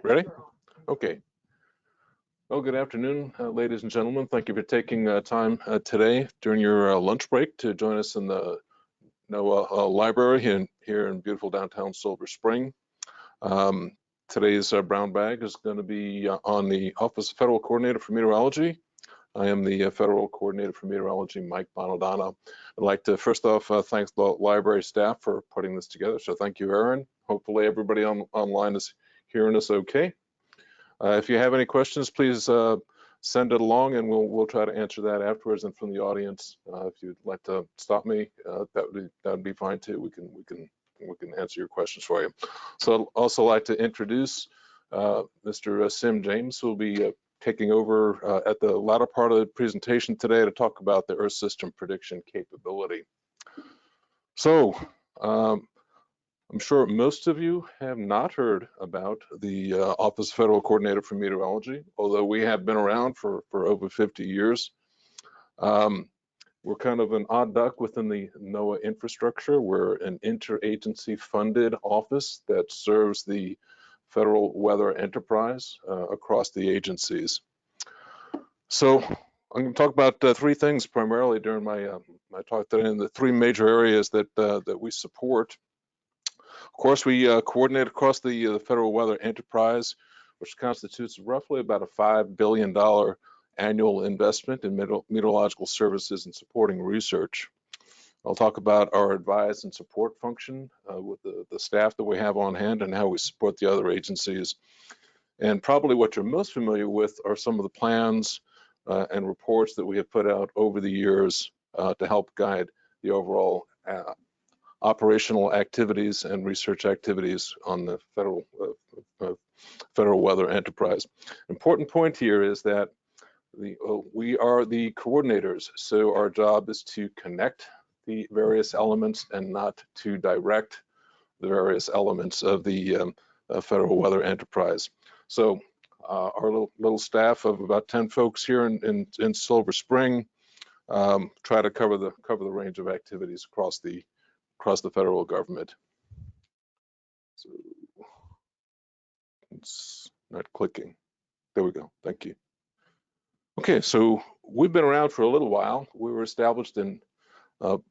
Ready? Okay. Well, good afternoon, ladies and gentlemen. Thank you for taking time today during your lunch break to join us in the NOAA library here in beautiful downtown Silver Spring. Today's brown bag is going to be on the Office of Federal Coordinator for Meteorology. I am the Federal Coordinator for Meteorology, Mike Bonadonna. I'd like to first off thank the library staff for putting this together. So thank you, Aaron. Hopefully everybody online is hearing us okay. If you have any questions, please send it along and we'll try to answer that afterwards. And from the audience, if you'd like to stop me, that would be fine too. We can answer your questions for you. So I'd also like to introduce Mr. Sim James, who will be taking over at the latter part of the presentation today to talk about the Earth system prediction capability. So I'm sure most of you have not heard about the Office of Federal Coordinator for Meteorology, although we have been around for over 50 years. We're kind of an odd duck within the NOAA infrastructure. We're an interagency funded office that serves the federal weather enterprise across the agencies. So I'm going to talk about three things primarily during my talk today, in the three major areas that we support. Of course, we coordinate across the federal weather enterprise, which constitutes roughly about a $5 billion annual investment in meteorological services and supporting research. I'll talk about our advise and support function with the staff that we have on hand and how we support the other agencies. And probably what you're most familiar with are some of the plans and reports that we have put out over the years to help guide the overall operational activities and research activities on the federal weather enterprise. Important point here is that we are the coordinators, so our job is to connect the various elements and not to direct the various elements of the federal weather enterprise. So our little staff of about 10 folks here in Silver Spring try to cover the range of activities across the federal government. So it's not clicking. There we go. Thank you. Okay, so we've been around for a little while. We were established in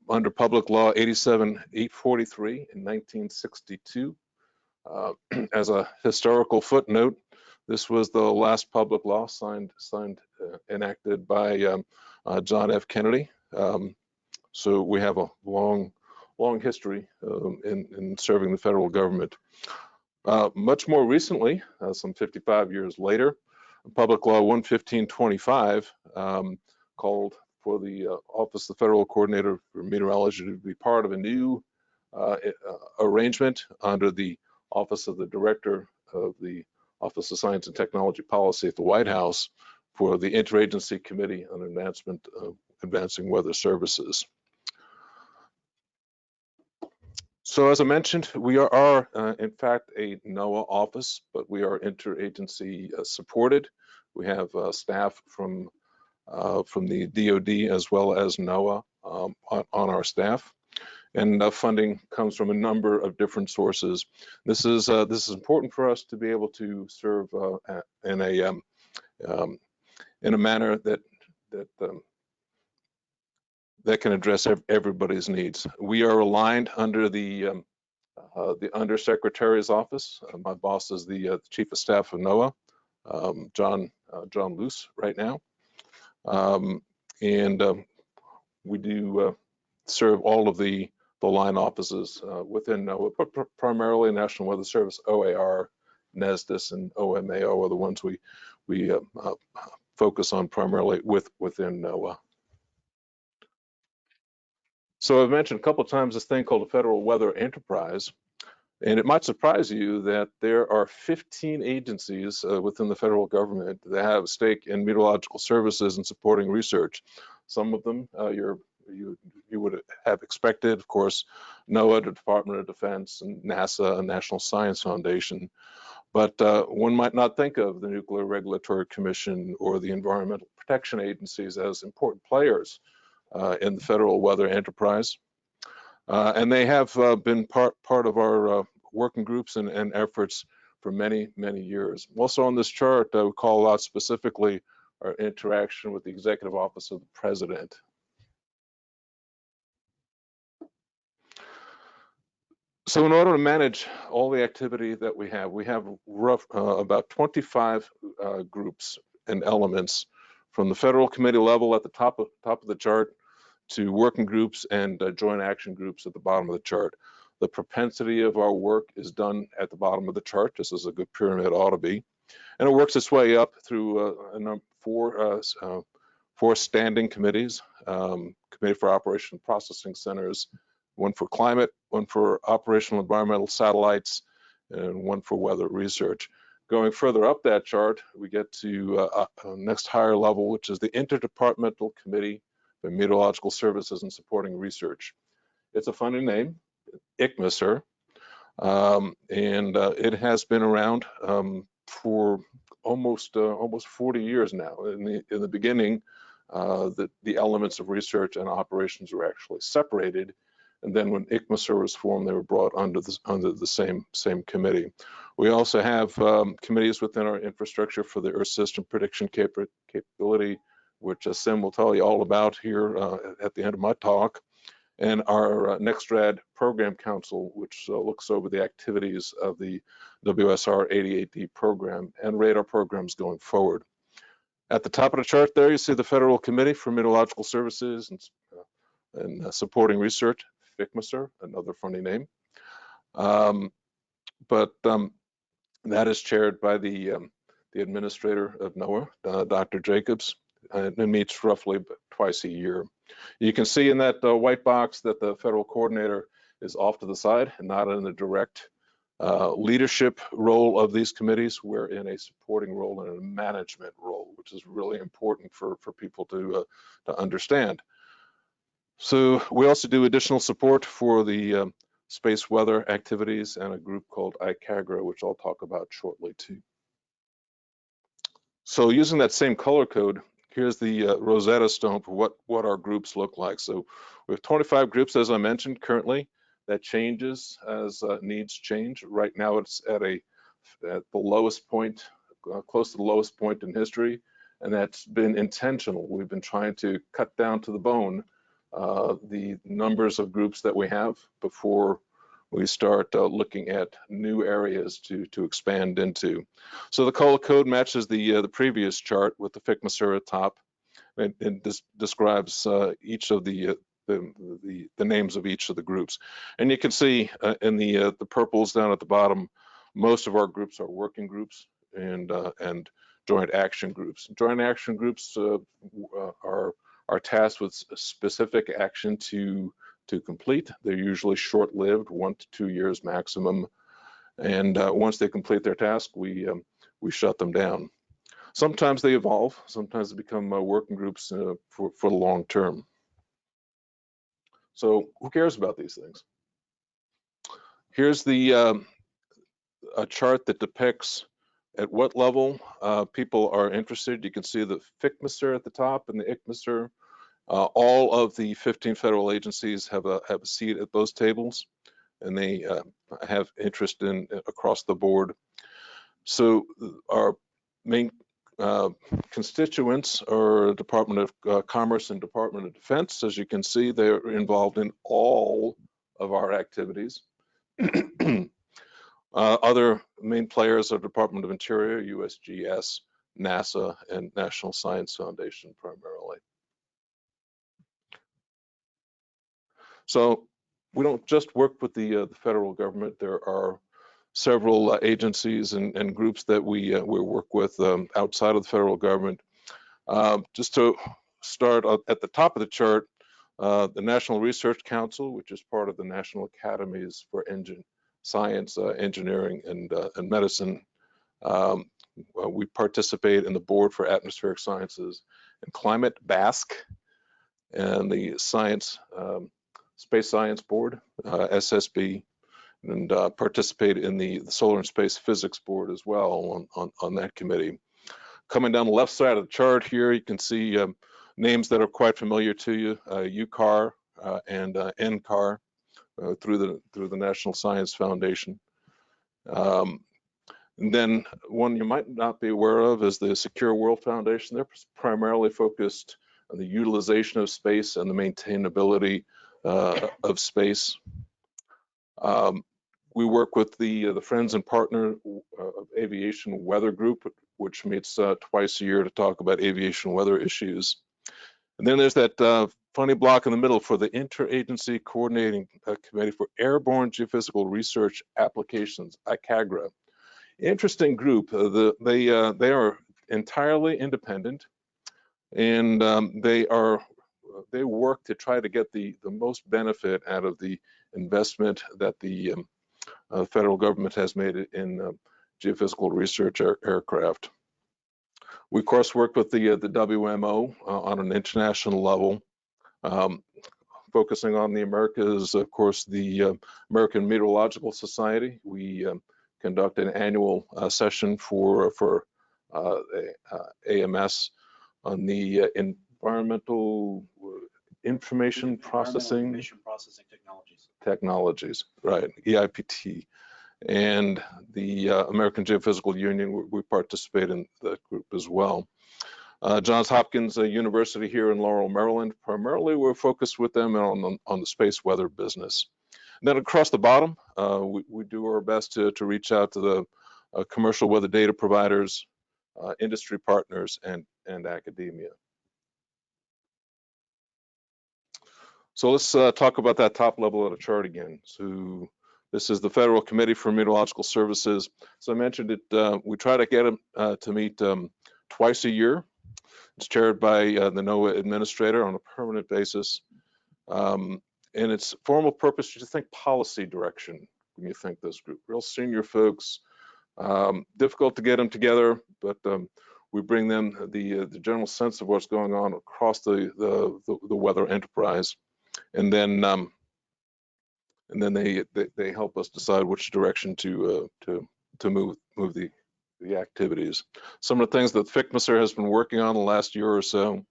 under Public Law 87-843 in 1962. As a historical footnote, this was the last public law enacted by John F. Kennedy. So we have a long history in serving the federal government. Much more recently, some 55 years later, Public Law 11525 called for the Office of the Federal Coordinator for Meteorology to be part of a new arrangement under the Office of the Director of the Office of Science and Technology Policy at the White House for the Interagency Committee on Advancing Weather Services. So as I mentioned, we are in fact a NOAA office, but we are interagency supported. We have staff from the DoD as well as NOAA on our staff, and funding comes from a number of different sources. This is important for us to be able to serve in a manner that can address everybody's needs. We are aligned under the Undersecretary's office. My boss is the Chief of Staff of NOAA, John Luce right now. And we do serve all of the line offices within NOAA, but primarily National Weather Service, OAR, NSTC, and OMAO are the ones we focus on primarily within NOAA. So I've mentioned a couple of times this thing called the Federal Weather Enterprise, and it might surprise you that there are 15 agencies within the federal government that have a stake in meteorological services and supporting research. Some of them you would have expected, of course, NOAA, the Department of Defense, and NASA, and National Science Foundation. But one might not think of the Nuclear Regulatory Commission or the Environmental Protection Agencies as important players in the federal weather enterprise. And they have been part of our working groups and efforts for many, many years. Also on this chart, we call out specifically our interaction with the Executive Office of the President. So in order to manage all the activity that we have about 25 groups and elements, from the federal committee level at the top of the chart to working groups and joint action groups at the bottom of the chart. The propensity of our work is done at the bottom of the chart, just as a good pyramid ought to be. And it works its way up through four standing committees, Committee for Operation Processing Centers, one for climate, one for operational environmental satellites, and one for weather research. Going further up that chart, we get to next higher level, which is the Interdepartmental Committee for Meteorological Services and Supporting Research. It's a funny name, ICMSR, and it has been around for almost 40 years now. In the beginning, the elements of research and operations were actually separated. And then when ICMSR was formed, they were brought under the same committee. We also have committees within our infrastructure for the Earth System Prediction Capability, which Sim will tell you all about here at the end of my talk, and our NextRad Program Council, which looks over the activities of the WSR 88D program and radar programs going forward. At the top of the chart there, you see the Federal Committee for Meteorological Services and Supporting Research, FWE, another funny name. But that is chaired by the administrator of NOAA, Dr. Jacobs, and it meets roughly twice a year. You can see in that white box that the federal coordinator is off to the side and not in the direct leadership role of these committees. We're in a supporting role and a management role, which is really important for people to understand. So we also do additional support for the space weather activities and a group called ICAGRA, which I'll talk about shortly too. So using that same color code, here's the Rosetta Stone for what our groups look like. So we have 25 groups, as I mentioned, currently. That changes as needs change. Right now, it's at the lowest point, close to the lowest point in history, and that's been intentional. We've been trying to cut down to the bone the numbers of groups that we have before we start looking at new areas to expand into. So the color code matches the previous chart with the FWE at top. It describes each of the names of each of the groups. And you can see in the purples down at the bottom, most of our groups are working groups and joint action groups. Joint action groups are tasked with specific action to complete. They're usually short-lived, 1 to 2 years maximum. And once they complete their task, we shut them down. Sometimes they evolve. Sometimes they become working groups for the long term. So who cares about these things? Here's a chart that depicts at what level people are interested. You can see the FWE at the top and the ICMSR. All of the 15 federal agencies have a seat at those tables, and they have interest in across the board. So our main constituents are Department of Commerce and Department of Defense. As you can see, they're involved in all of our activities. Other main players are Department of Interior, USGS, NASA, and National Science Foundation primarily. So we don't just work with the federal government. There are several agencies and groups that we work with outside of the federal government. Just to start at the top of the chart, the National Research Council, which is part of the National Academies for Science, Engineering, and Medicine. We participate in the Board for Atmospheric Sciences and Climate, BASC, and the Space Science Board, SSB, and participate in the Solar and Space Physics Board as well on that committee. Coming down the left side of the chart here, you can see names that are quite familiar to you, UCAR and NCAR through the National Science Foundation. And then one you might not be aware of is the Secure World Foundation. They're primarily focused on the utilization of space and the maintainability of space. We work with the Friends and Partner of Aviation Weather Group, which meets twice a year to talk about aviation weather issues. And then there's that funny block in the middle for the Interagency Coordinating Committee for Airborne Geophysical Research Applications, ICAGRA. Interesting group. They are entirely independent, and they work to try to get the most benefit out of the investment that the federal government has made in geophysical research aircraft. We of course work with the WMO on an international level, focusing on the Americas. Of course, the American Meteorological Society. We conduct an annual session for AMS on the environmental information processing technologies, right, EIPT. And the American Geophysical Union, we participate in that group as well. Johns Hopkins University here in Laurel, Maryland, primarily we're focused with them on the space weather business. And then across the bottom, we do our best to reach out to the commercial weather data providers, industry partners, and academia. So let's talk about that top level of the chart again. So this is the Federal Committee for Meteorological Services. So I mentioned it, we try to get them to meet twice a year. It's chaired by the NOAA administrator on a permanent basis. And its formal purpose is to think policy direction when you think this group. Real senior folks, difficult to get them together, but we bring them the general sense of what's going on across the weather enterprise. And then they help us decide which direction to move the activities. Some of the things that FWE has been working on the last year or so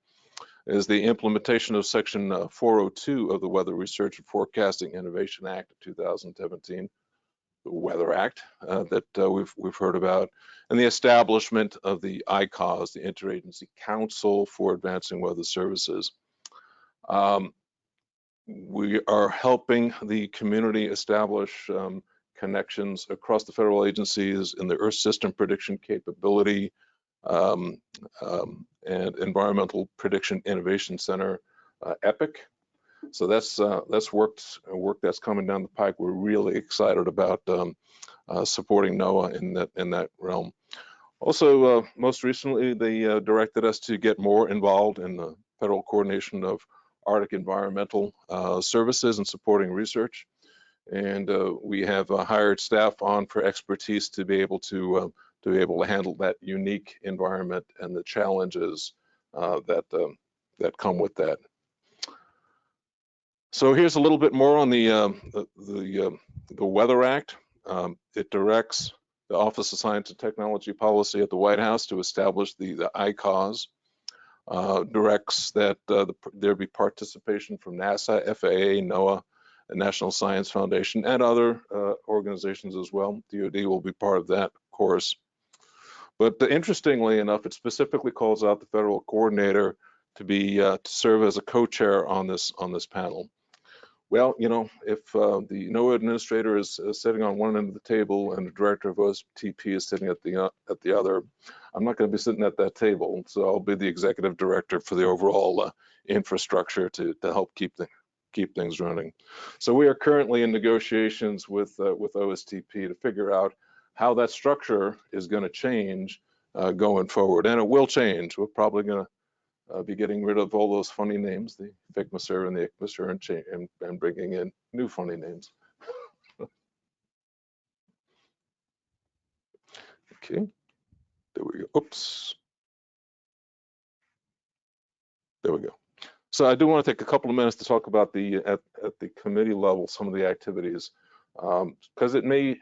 is the implementation of Section 402 of the Weather Research and Forecasting Innovation Act of 2017, the Weather Act that we've heard about, and the establishment of the ICAWS, the Interagency Council for Advancing Weather Services. We are helping the community establish connections across the federal agencies in the Earth System Prediction Capability and Environmental Prediction Innovation Center, EPIC. So that's work that's coming down the pike. We're really excited about supporting NOAA in that realm. Also, most recently, they directed us to get more involved in the federal coordination of Arctic environmental services and supporting research. And we have hired staff on for expertise to be able to handle that unique environment and the challenges that come with that. So here's a little bit more on the Weather Act. It directs the Office of Science and Technology Policy at the White House to establish the ICAWS. Directs that there be participation from NASA, FAA, NOAA, and National Science Foundation, and other organizations as well. DoD will be part of that, of course. But interestingly enough, it specifically calls out the federal coordinator to serve as a co-chair on this panel. Well, you know, if the NOAA administrator is sitting on one end of the table and the director of OSTP is sitting at the other, I'm not going to be sitting at that table. So I'll be the executive director for the overall infrastructure to help keep things running. So we are currently in negotiations with OSTP to figure out how that structure is going to change going forward, and it will change. We're probably going to be getting rid of all those funny names, the FWE and the ICMSR, and bringing in new funny names. Okay, there we go. Oops. There we go. So I do want to take a couple of minutes to talk about at the committee level some of the activities, because it may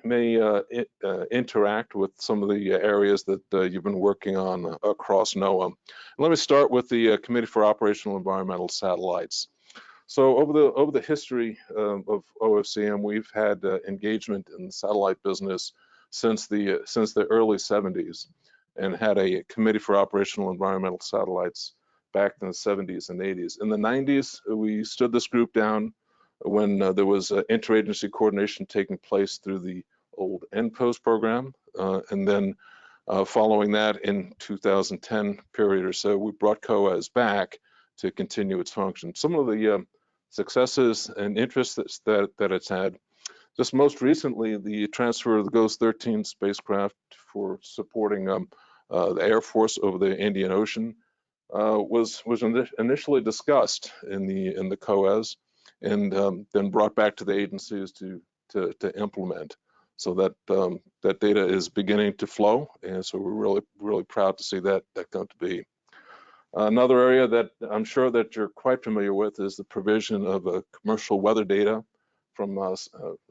interact with some of the areas that you've been working on across NOAA. Let me start with the Committee for Operational Environmental Satellites. So over the history of OFCM, we've had engagement in the satellite business since the early 70s, and had a committee for operational environmental satellites back in the 70s and 80s. In the 90s, we stood this group down when there was interagency coordination taking place through the old NPOS program, and then following that in 2010 period or so, we brought COAS back to continue its function. Some of the successes and interests that it's had, just most recently, the transfer of the GOES 13 spacecraft for supporting the Air Force over the Indian Ocean was initially discussed in the COAS, and then brought back to the agencies to implement. So that data is beginning to flow, and so we're really proud to see that come to be. Another area that I'm sure that you're quite familiar with is the provision of commercial weather data from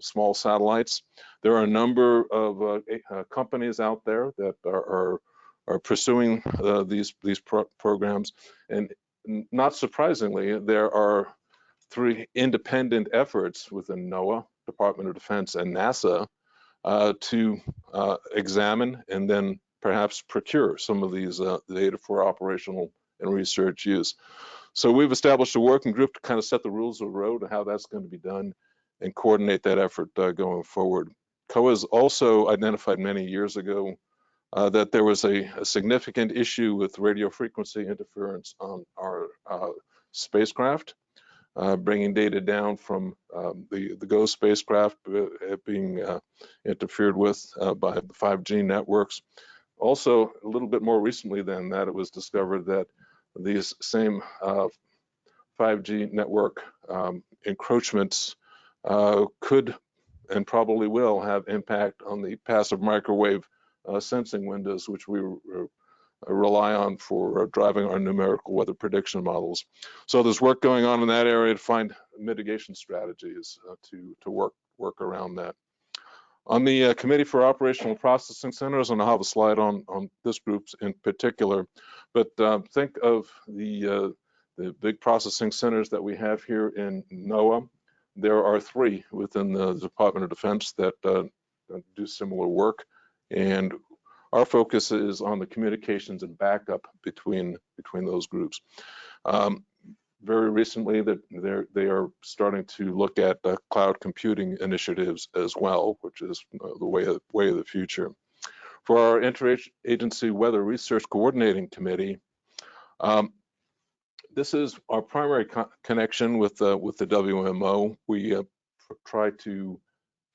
small satellites. There are a number of companies out there that are pursuing these programs, and not surprisingly, there are 3 independent efforts within NOAA, Department of Defense, and NASA to examine and then perhaps procure some of these data for operational and research use. So we've established a working group to kind of set the rules of the road and how that's going to be done and coordinate that effort going forward. COAS also identified many years ago that there was a significant issue with radio frequency interference on our spacecraft, bringing data down from the GOES spacecraft being interfered with by the 5G networks. Also, a little bit more recently than that, it was discovered that these same 5G network encroachments could and probably will have impact on the passive microwave sensing windows, which we rely on for driving our numerical weather prediction models. So there's work going on in that area to find mitigation strategies to work around that. On the Committee for Operational Processing Centers, and I'll have a slide on this group in particular, but think of the big processing centers that we have here in NOAA. There are 3 within the Department of Defense that do similar work, and our focus is on the communications and backup between those groups. Very recently, they are starting to look at cloud computing initiatives as well, which is the way of the future. For our Interagency Weather Research Coordinating Committee, this is our primary connection with the WMO. We try to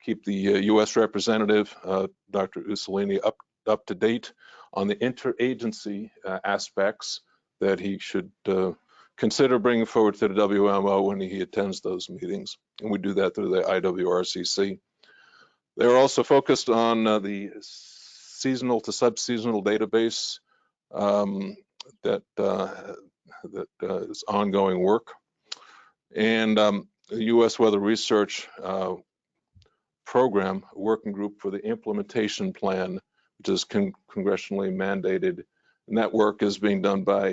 keep the U.S. representative, Dr. Usolini, up to date on the interagency aspects that he should consider bringing forward to the WMO when he attends those meetings, and we do that through the IWRCC. They're also focused on the seasonal to sub-seasonal database that is ongoing work, and the U.S. Weather Research Program working group for the implementation plan, which is congressionally mandated, and that work is being done by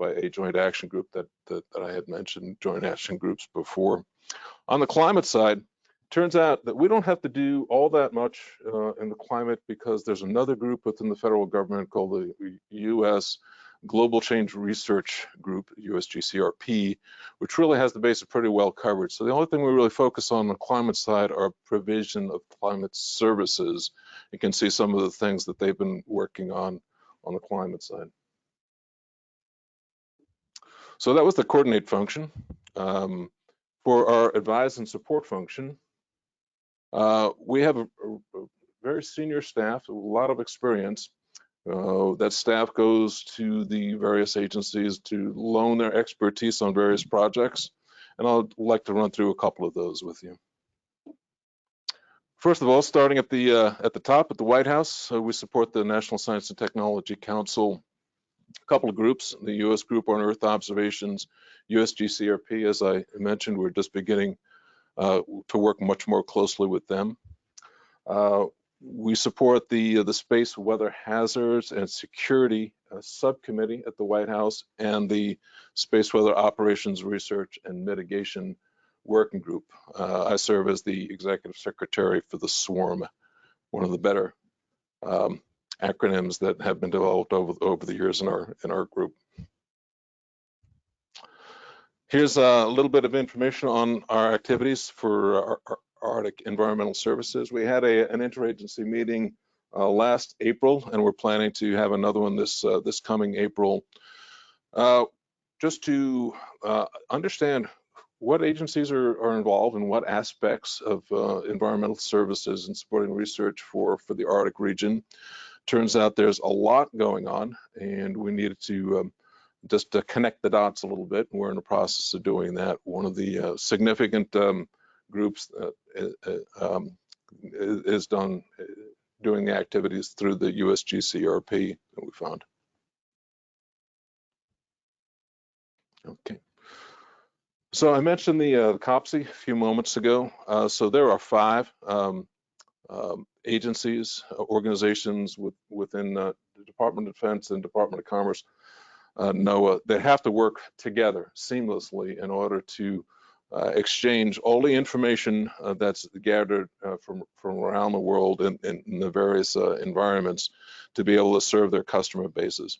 a joint action group that I had mentioned, joint action groups before. On the climate side, it turns out that we don't have to do all that much in the climate, because there's another group within the federal government called the U.S. Global Change Research Group, USGCRP, which really has the basic pretty well covered. So the only thing we really focus on the climate side are provision of climate services. You can see some of the things that they've been working on the climate side. So that was the coordinate function. For our advise and support function, we have a very senior staff, a lot of experience. That staff goes to the various agencies to loan their expertise on various projects, and I'd like to run through a couple of those with you. First of all, starting at the top at the White House, we support the National Science and Technology Council, a couple of groups, the U.S. Group on Earth Observations, USGCRP, as I mentioned, we're just beginning to work much more closely with them. We support the Space Weather Hazards and Security Subcommittee at the White House and the Space Weather Operations Research and Mitigation Working Group. I serve as the Executive Secretary for the SWORM, one of the better acronyms that have been developed over the years in our group. Here's a little bit of information on our activities for our Arctic Environmental Services. We had an interagency meeting last April, and we're planning to have another one this coming April. Just to understand what agencies are involved in what aspects of environmental services and supporting research for the Arctic region. Turns out there's a lot going on, and we needed to just to connect the dots a little bit, and we're in the process of doing that. One of the significant groups is doing the activities through the USGCRP that we found. Okay. So I mentioned the COPSI a few moments ago. So there are 5 agencies, organizations within the Department of Defense and Department of Commerce, NOAA, that have to work together seamlessly in order to exchange all the information that's gathered from around the world in the various environments to be able to serve their customer bases.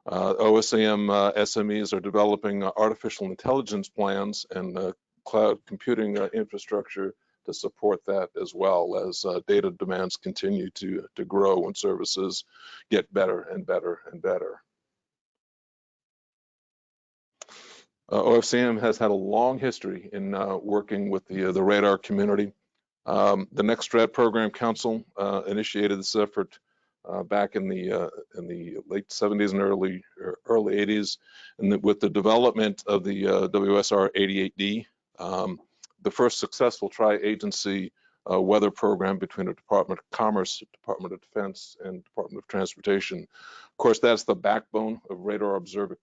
OFCM SMEs are developing artificial intelligence plans and cloud computing infrastructure to support that, as well as data demands continue to grow and services get better and better and better. OFCM has had a long history in working with the radar community. The Strat Program Council initiated this effort back in the late 70s and early 80s, and with the development of the WSR 88D, the first successful tri-agency weather program between the Department of Commerce, Department of Defense, and Department of Transportation. Of course, that's the backbone of radar observing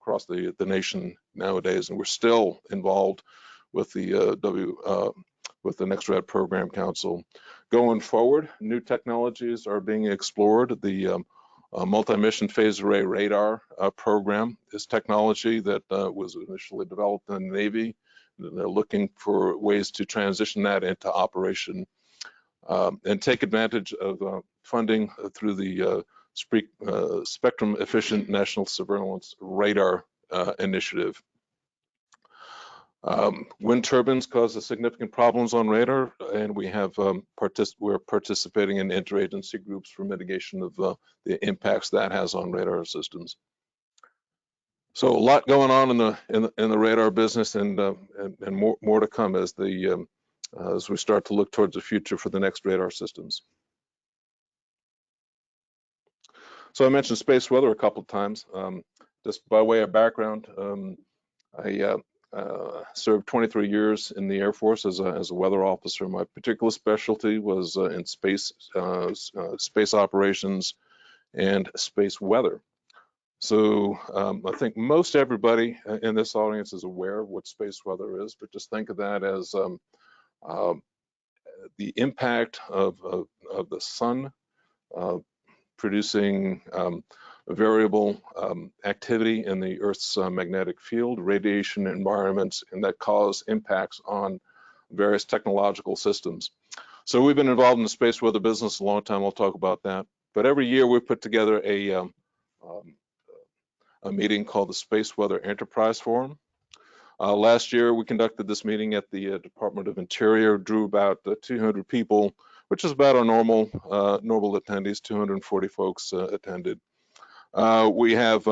across the nation nowadays, and we're still involved with the Strat Program Council. Going forward, new technologies are being explored. The multi-mission phased array radar program is technology that was initially developed in the Navy. They're looking for ways to transition that into operation and take advantage of funding through the Spectrum Efficient National Surveillance Radar Initiative. Wind turbines cause significant problems on radar, and we have we're participating in interagency groups for mitigation of the impacts that has on radar systems. So a lot going on in the radar business, and more to come as we start to look towards the future for the next radar systems. So I mentioned space weather a couple of times. Just by way of background, I served 23 years in the Air Force as a weather officer. My particular specialty was in space operations and space weather. So I think most everybody in this audience is aware of what space weather is, but just think of that as the impact of the sun producing variable activity in the Earth's magnetic field, radiation environments, and that cause impacts on various technological systems. So we've been involved in the space weather business a long time. I'll talk about that. But every year we put together a meeting called the Space Weather Enterprise Forum. Last year we conducted this meeting at the Department of Interior, drew about 200 people, which is about our normal attendees. 240 folks attended. We have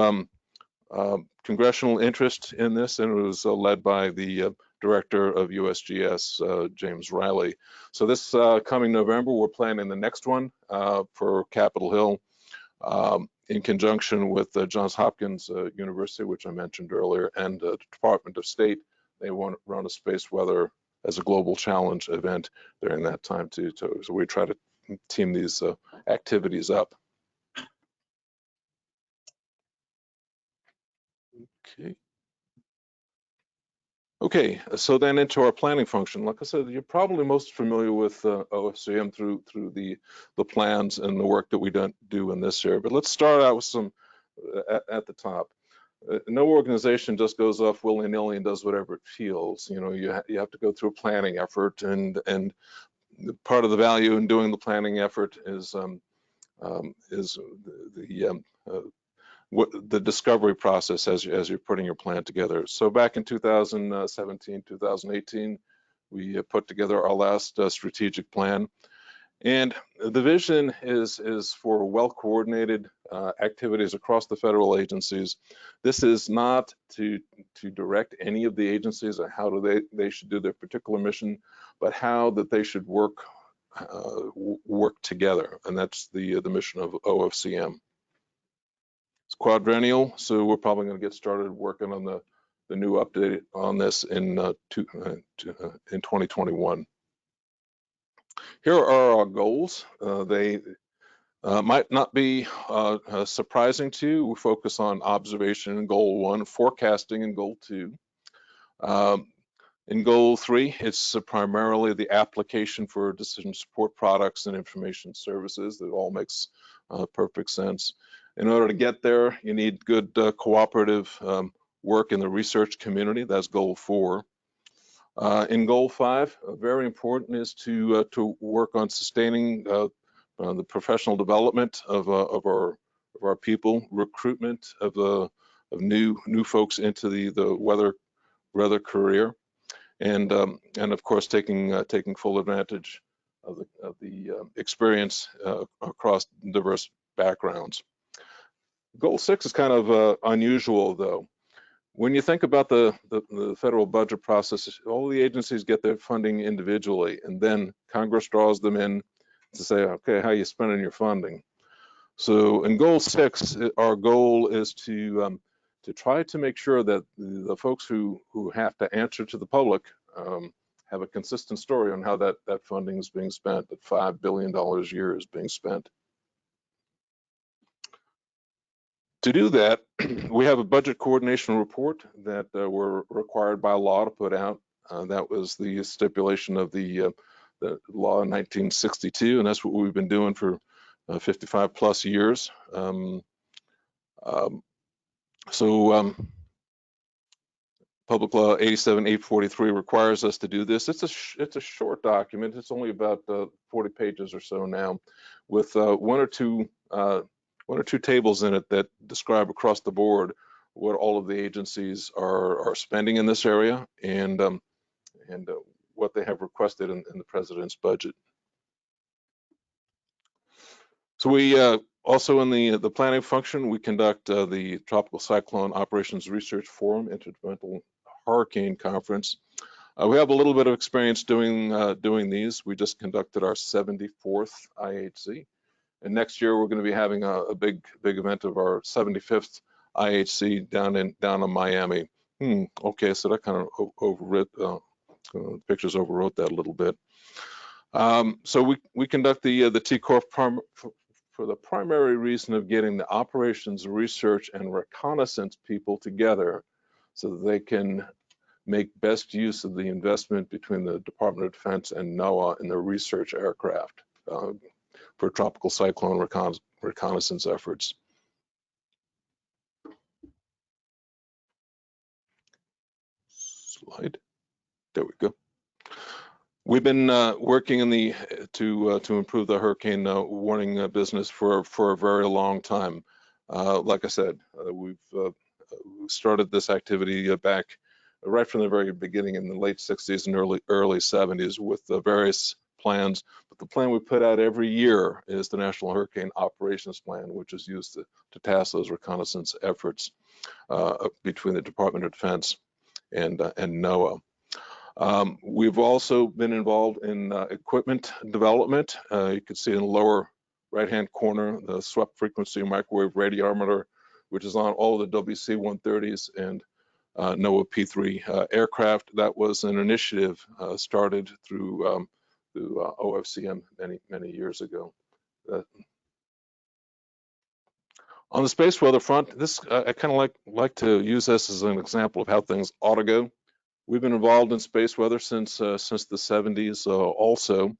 congressional interest in this, and it was led by the director of USGS, James Riley. So this coming November, we're planning the next one for Capitol Hill in conjunction with Johns Hopkins University, which I mentioned earlier, and the Department of State. They want to run a space weather as a global challenge event during that time too. So we try to team these activities up. Okay, so then into our planning function. Like I said, you're probably most familiar with OFCM through the plans and the work that we do in this area. But let's start out with some at the top. No organization just goes off willy-nilly and does whatever it feels. You know, you have to go through a planning effort, and part of the value in doing the planning effort is is the discovery process as you're putting your plan together. So back in 2017, 2018, we put together our last strategic plan. And the vision is for well-coordinated activities across the federal agencies. This is not to direct any of the agencies on how they should do their particular mission, but how that they should work together, and that's the mission of OFCM. It's quadrennial, so we're probably going to get started working on the new update on this in 2021. Here are our goals. They might not be surprising to you. We focus on observation in goal 1, forecasting in goal 2. In goal 3, it's primarily the application for decision support products and information services. That all makes perfect sense. In order to get there, you need good cooperative work in the research community. That's goal 4. In goal 5, very important is to work on sustaining the professional development of our people, recruitment of new folks into the weather career, and of course taking full advantage of the experience across diverse backgrounds. Goal 6 is kind of unusual, though. When you think about the federal budget process, all the agencies get their funding individually, and then Congress draws them in to say, okay, how are you spending your funding? So in goal 6, our goal is to try to make sure that the folks who have to answer to the public have a consistent story on how that funding is being spent, that $5 billion a year is being spent. To do that, we have a budget coordination report that we're required by law to put out. That was the stipulation of the law in 1962, and that's what we've been doing for 55 plus years. Public Law 87-843 requires us to do this. It's a short document. It's only about 40 pages or so now, with one or two tables in it that describe across the board what all of the agencies are spending in this area, and what they have requested in the president's budget. So we also in the planning function, we conduct the Tropical Cyclone Operations Research Forum, Intergovernmental Hurricane Conference. We have a little bit of experience doing these. We just conducted our 74th IHC. And next year we're going to be having a big event of our 75th IHC down in Miami. Okay, so that kind of pictures overwrote that a little bit. So we conduct the TCORF for the primary reason of getting the operations, research, and reconnaissance people together so that they can make best use of the investment between the Department of Defense and NOAA in their research aircraft for tropical cyclone reconnaissance efforts. Slide. There we go. We've been working in to improve the hurricane warning business for a very long time. Like I said, we've started this activity back right from the very beginning in the late 60s and early 70s with various plans. But the plan we put out every year is the National Hurricane Operations Plan, which is used to task those reconnaissance efforts between the Department of Defense and NOAA. We've also been involved in equipment development. You can see in the lower right-hand corner, the SWEF frequency microwave radiometer, which is on all of the WC-130s and NOAA P3 aircraft. That was an initiative started through OFCM many years ago. On the space weather front, this I kind of like to use this as an example of how things ought to go. We've been involved in space weather since the 70s, also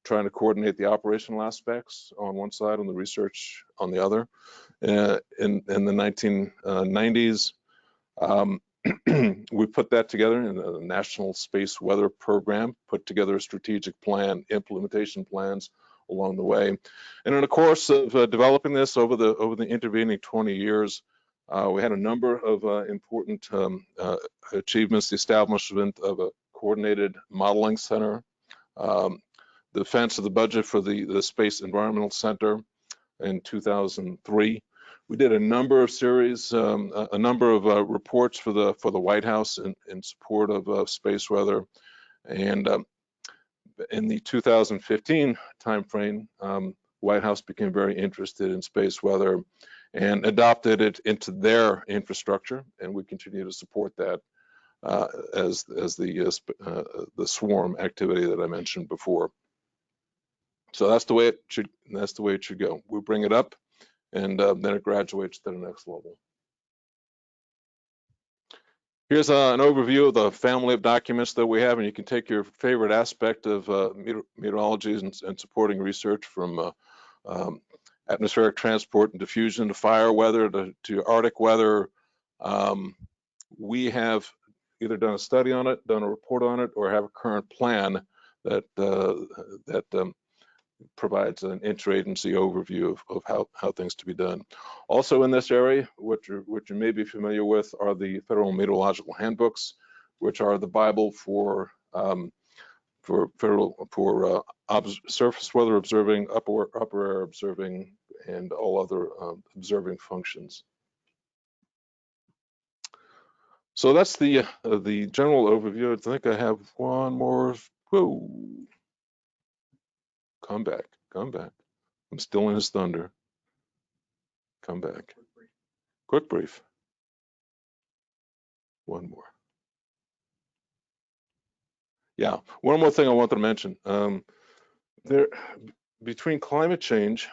trying to coordinate the operational aspects on one side and the research on the other. In the 1990s, we put that together in the National Space Weather Program, put together a strategic plan, implementation plans, along the way. And in the course of developing this over the intervening 20 years, we had a number of important achievements: the establishment of a coordinated modeling center, the defense of the budget for the Space Environmental Center in 2003. We did a number of series, a number of reports for the White House in support of space weather, and in the 2015 timeframe, White House became very interested in space weather and adopted it into their infrastructure, and we continue to support that as the swarm activity that I mentioned before. So that's the way it should go. We bring it up, and then it graduates to the next level. Here's an overview of the family of documents that we have, and you can take your favorite aspect of meteorology and supporting research, from atmospheric transport and diffusion to fire weather to Arctic weather. We have either done a study on it, done a report on it, or have a current plan that provides an interagency overview of how things to be done. Also in this area, what you may be familiar with, are the Federal Meteorological Handbooks, which are the Bible for surface weather observing, upper air observing, and all other observing functions. So that's the general overview. I think I have one more. Whoa. Come back. I'm still in his thunder. Come back. Quick brief. One more. Yeah, one more thing I wanted to mention. Between climate change,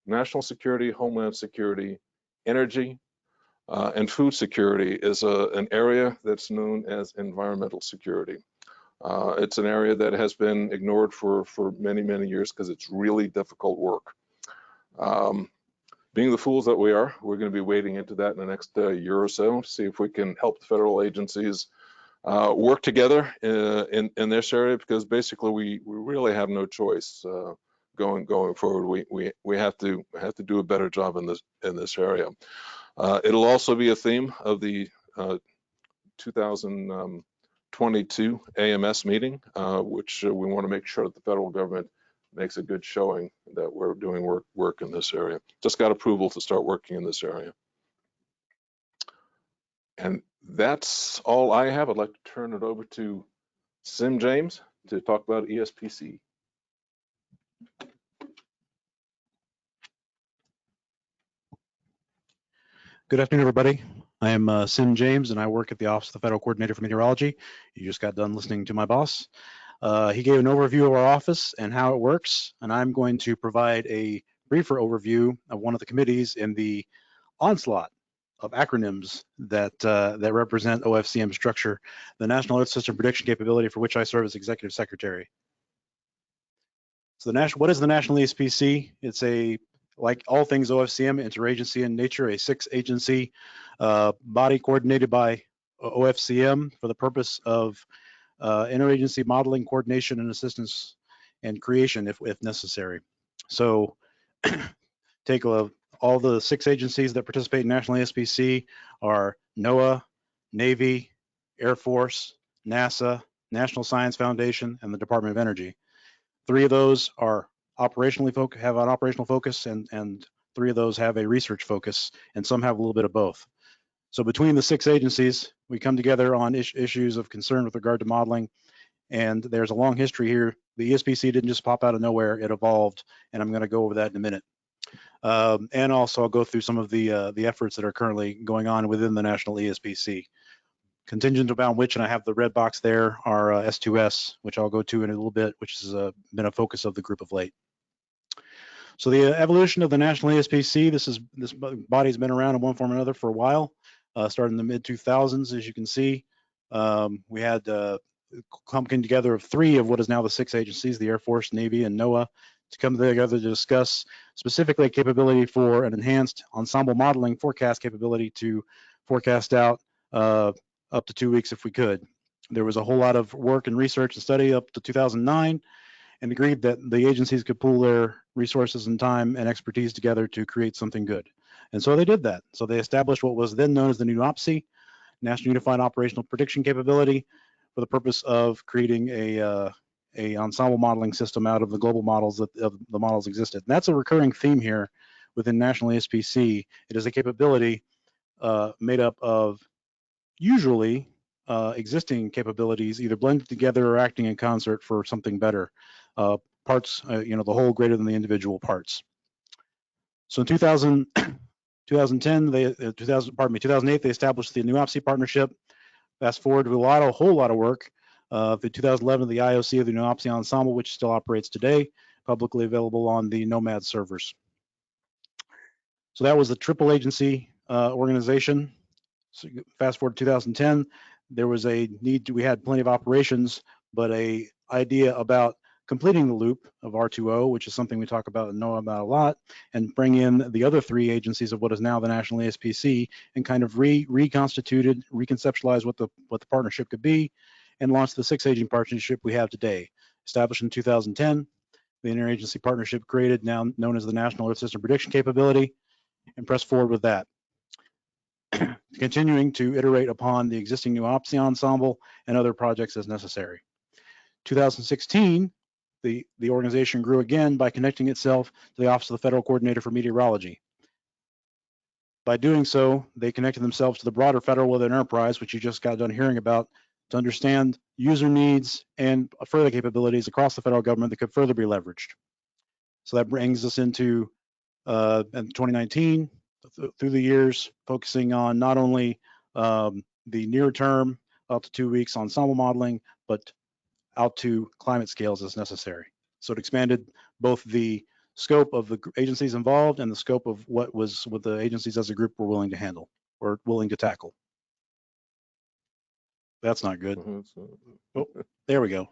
national security, homeland security, energy, and food security is an area that's known as environmental security. It's an area that has been ignored for many, many years because it's really difficult work. Being the fools that we are, we're going to be wading into that in the next year or so to see if we can help the federal agencies work together in this area, because basically we really have no choice going forward. We have to do a better job in this area. It'll also be a theme of the 2022 AMS meeting, which we want to make sure that the federal government makes a good showing that we're doing work in this area. Just got approval to start working in this area. And that's all I have. I'd like to turn it over to Sim James to talk about ESPC. Good afternoon, everybody. I am Sim James, and I work at the Office of the Federal Coordinator for Meteorology. You just got done listening to my boss. He gave an overview of our office and how it works, and I'm going to provide a briefer overview of one of the committees in the onslaught of acronyms that represent OFCM structure, the National Earth System Prediction Capability, for which I serve as Executive Secretary. So what is the National ESPC? It's like all things OFCM, interagency in nature, a 6-agency body coordinated by OFCM for the purpose of interagency modeling, coordination, and assistance and creation if necessary. So take all the 6 agencies that participate in National ESPC are NOAA, Navy, Air Force, NASA, National Science Foundation, and the Department of Energy. 3 of those are have an operational focus, and 3 of those have a research focus, and some have a little bit of both. So between the 6 agencies, we come together on issues of concern with regard to modeling, and there's a long history here. The ESPC didn't just pop out of nowhere, it evolved, and I'm going to go over that in a minute. And also I'll go through some of the efforts that are currently going on within the National ESPC. Contingent upon which, and I have the red box there, are S2S, which I'll go to in a little bit, which has been a focus of the group of late. So the evolution of the National ESPC, this body's been around in one form or another for a while, started in the mid-2000s, as you can see. We had coming together of 3 of what is now the 6 agencies, the Air Force, Navy, and NOAA, to come together to discuss specifically capability for an enhanced ensemble modeling forecast capability to forecast out up to 2 weeks if we could. There was a whole lot of work and research and study up to 2009, and agreed that the agencies could pool their resources and time and expertise together to create something good. And so they did that. So they established what was then known as the new NOPSI, National Unified Operational Prediction Capability, for the purpose of creating a ensemble modeling system out of the global models that of the models existed. And that's a recurring theme here within National ESPC. It is a capability made up of usually existing capabilities, either blended together or acting in concert for something better. Parts, the whole greater than the individual parts. So in 2010, 2008, they established the new OPSI partnership. Fast forward to a whole lot of work. The 2011, the IOC of the new OPSI ensemble, which still operates today, publicly available on the Nomad servers. So that was the triple agency organization. So fast forward to 2010, there was a need we had plenty of operations, but a idea about completing the loop of R2O, which is something we talk about and know about a lot, and bring in the other three agencies of what is now the National ESPC, and kind of reconstituted, reconceptualized what the partnership could be, and launch the 6-agent partnership we have today. Established in 2010, the interagency partnership created, now known as the National Earth System Prediction Capability, and press forward with that. Continuing to iterate upon the existing new OPSI ensemble and other projects as necessary. 2016, the organization grew again by connecting itself to the Office of the Federal Coordinator for Meteorology. By doing so, they connected themselves to the broader federal weather enterprise, which you just got done hearing about, to understand user needs and further capabilities across the federal government that could further be leveraged. So that brings us into in 2019, through the years, focusing on not only the near term, up to 2 weeks ensemble modeling, but out to climate scales as necessary. So it expanded both the scope of the agencies involved and the scope of what the agencies as a group were willing to handle or willing to tackle. That's not good. Oh, there we go.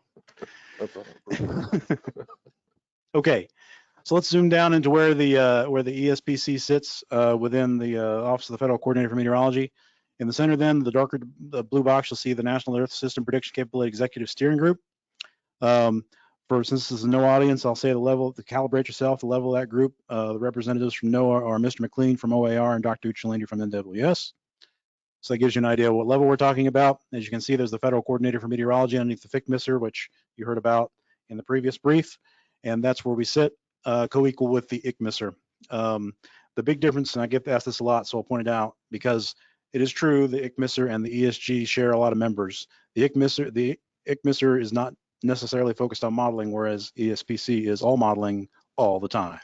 Okay, so let's zoom down into where the ESPC sits within the Office of the Federal Coordinator for Meteorology. In the center, then, the blue box, you'll see the National Earth System Prediction Capability Executive Steering Group. Since this is no audience, I'll say the level to calibrate yourself. The level of that group, the representatives from NOAA are Mr. McLean from OAR and Dr. Uccellini from NWS. So that gives you an idea of what level we're talking about. As you can see, there's the Federal Coordinator for Meteorology underneath the FWE, which you heard about in the previous brief, and that's where we sit, co-equal with the ICMISR. The big difference, and I get asked this a lot, so I'll point it out, because it is true the ICMISR and the ESG share a lot of members. The ICMISR is not necessarily focused on modeling, whereas ESPC is all modeling all the time.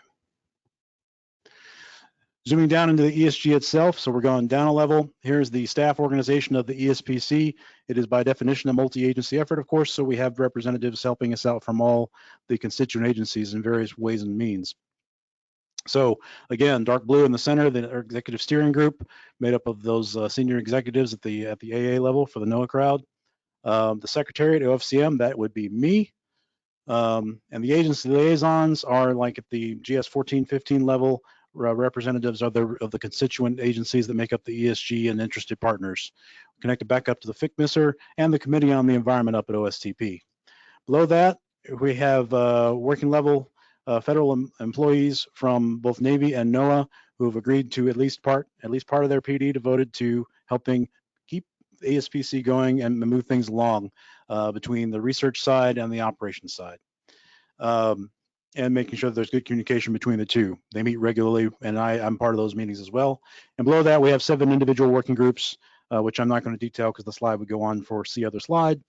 Zooming down into the ESG itself, so we're going down a level. Here's the staff organization of the ESPC. It is by definition a multi-agency effort, of course, so we have representatives helping us out from all the constituent agencies in various ways and means. So again, dark blue in the center, the executive steering group made up of those senior executives at the AA level for the NOAA crowd. The secretariat, OFCM, that would be me. And the agency liaisons are like at the GS 14-15 level, representatives of the constituent agencies that make up the ESG and interested partners. Connected back up to the FWE and the Committee on the Environment up at OSTP. Below that, we have working level federal employees from both Navy and NOAA who have agreed to at least part of their PD devoted to helping keep the ASPC going and move things along between the research side and the operations side. And making sure that there's good communication between the two. They meet regularly, and I'm part of those meetings as well. And below that, we have 7 individual working groups, which I'm not going to detail because the slide would go on for see other slide,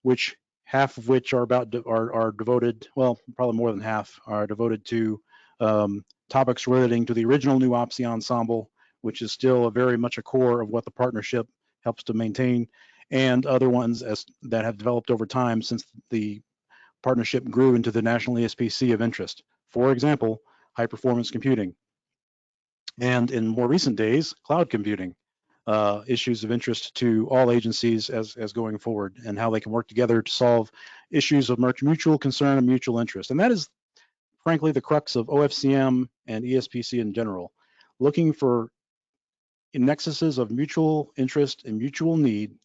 which half of which are devoted, well, probably more than half are devoted to topics relating to the original new OPSI ensemble, which is still very much a core of what the partnership helps to maintain, and other ones that have developed over time since the partnership grew into the National ESPC of interest. For example, high performance computing. And in more recent days, cloud computing, issues of interest to all agencies as going forward, and how they can work together to solve issues of mutual concern and mutual interest. And that is frankly the crux of OFCM and ESPC in general, looking for nexuses of mutual interest and mutual need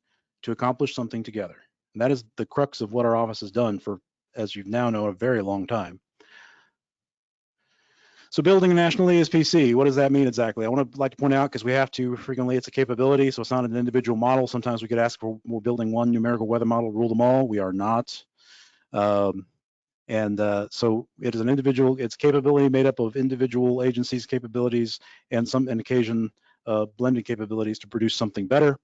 to accomplish something together. And that is the crux of what our office has done for as you've now known, a very long time. So building a national ESPC, what does that mean exactly? I want to like to point out, because we have to frequently, it's a capability, so it's not an individual model. Sometimes we could ask for, we're building one numerical weather model to rule them all. We are not. So it is an individual, it's capability made up of individual agencies' capabilities and some, on occasion, blended capabilities to produce something better.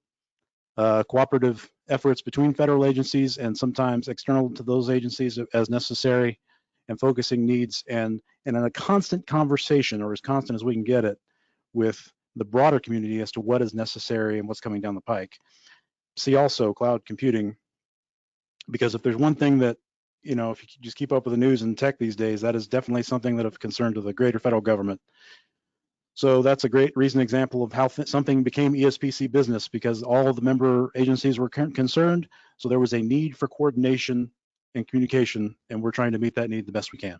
Cooperative efforts between federal agencies and sometimes external to those agencies as necessary, and focusing needs and in a constant conversation, or as constant as we can get it, with the broader community as to what is necessary and what's coming down the pike. See also cloud computing, because if there's one thing that, you know, if you just keep up with the news and tech these days, that is definitely something that of concern to the greater federal government. So that's a great recent example of how something became ESPC business, because all of the member agencies were concerned. So there was a need for coordination and communication, and we're trying to meet that need the best we can.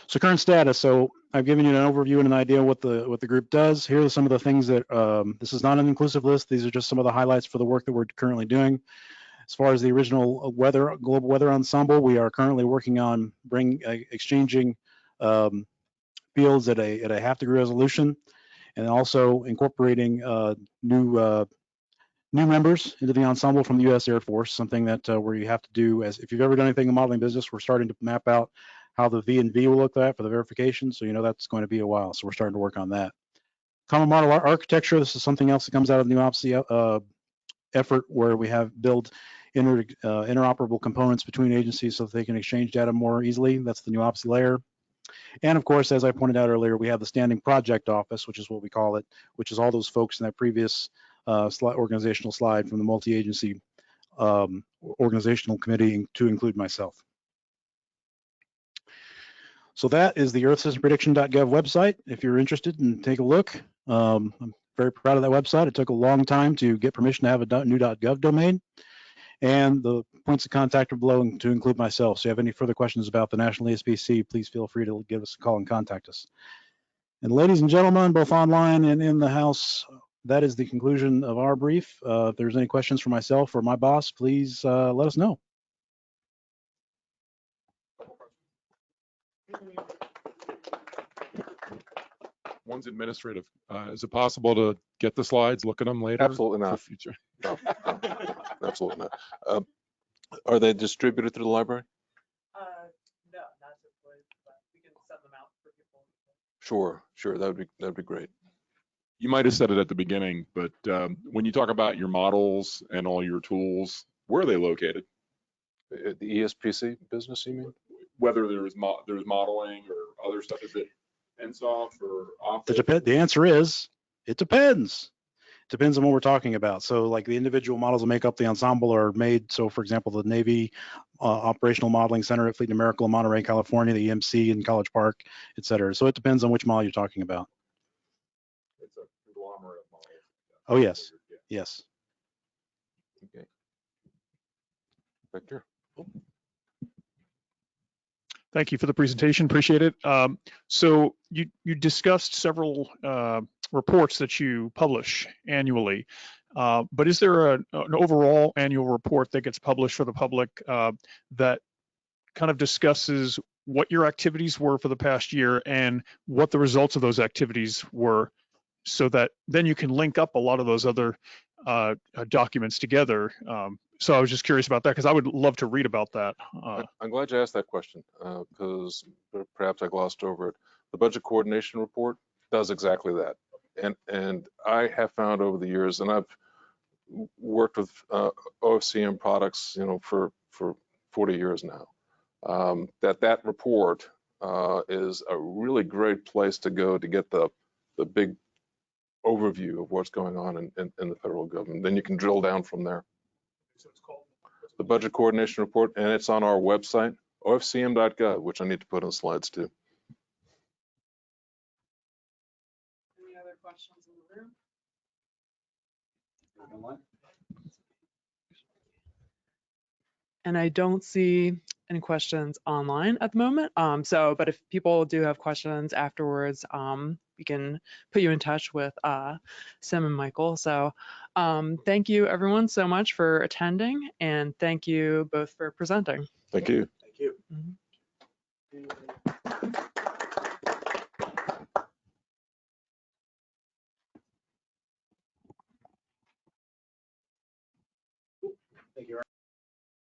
So current status. So I've given you an overview and an idea what the group does. Here are some of the things that, this is not an inclusive list. These are just some of the highlights for the work that we're currently doing. As far as the original global weather ensemble, we are currently working on exchanging fields at a half-degree resolution, and also incorporating new members into the ensemble from the U.S. Air Force, something that where you have to do, as if you've ever done anything in modeling business, we're starting to map out how the V&V will look like for the verification. So, you know, that's going to be a while. So we're starting to work on that. Common model architecture, this is something else that comes out of the new OFCM effort, where we have built interoperable components between agencies so that they can exchange data more easily. That's the new OPSI layer. And of course, as I pointed out earlier, we have the standing project office, which is what we call it, which is all those folks in that previous organizational slide from the multi-agency organizational committee, to include myself. So that is the earthsystemprediction.gov website. If you're interested, and take a look. I'm very proud of that website. It took a long time to get permission to have a new .gov domain. And the points of contact are below, to include myself. So if you have any further questions about the National ESPC, please feel free to give us a call and contact us. And ladies and gentlemen, both online and in the house, that is the conclusion of our brief. If there's any questions for myself or my boss, please let us know. One's administrative. Is it possible to get the slides, look at them later? Absolutely not. For future? No, absolutely not. Are they distributed through the library? No, not typically, but we can send them out for people. Sure, that'd be great. You might have said it at the beginning, but when you talk about your models and all your tools, where are they located? The ESPC business, you mean? Whether there's modeling or other stuff, is it NSOF or office? The answer is, it depends. Depends on what we're talking about. So like the individual models that make up the ensemble are made. So for example, the Navy Operational Modeling Center at Fleet Numerical in Monterey, California, the EMC in College Park, et cetera. So it depends on which model you're talking about. It's a conglomerate of models. Oh, yes. Yes. Okay. Victor? Thank you for the presentation. Appreciate it. So you discussed several reports that you publish annually, but is there an overall annual report that gets published for the public that kind of discusses what your activities were for the past year and what the results of those activities were, so that then you can link up a lot of those other documents together? So I was just curious about that, because I would love to read about that. I'm glad you asked that question, because perhaps I glossed over it. The budget coordination report does exactly that. And I have found over the years, and I've worked with OFCM products, you know, for 40 years now, that report is a really great place to go to get the big overview of what's going on in the federal government. Then you can drill down from there. So it's called The budget coordination report, and it's on our website, OFCM.gov, which I need to put on slides too. Any other questions in the room? And I don't see any questions online at the moment. But if people do have questions afterwards, we can put you in touch with Sim and Michael. So thank you everyone so much for attending, and thank you both for presenting. Thank you. Thank you. Thank you.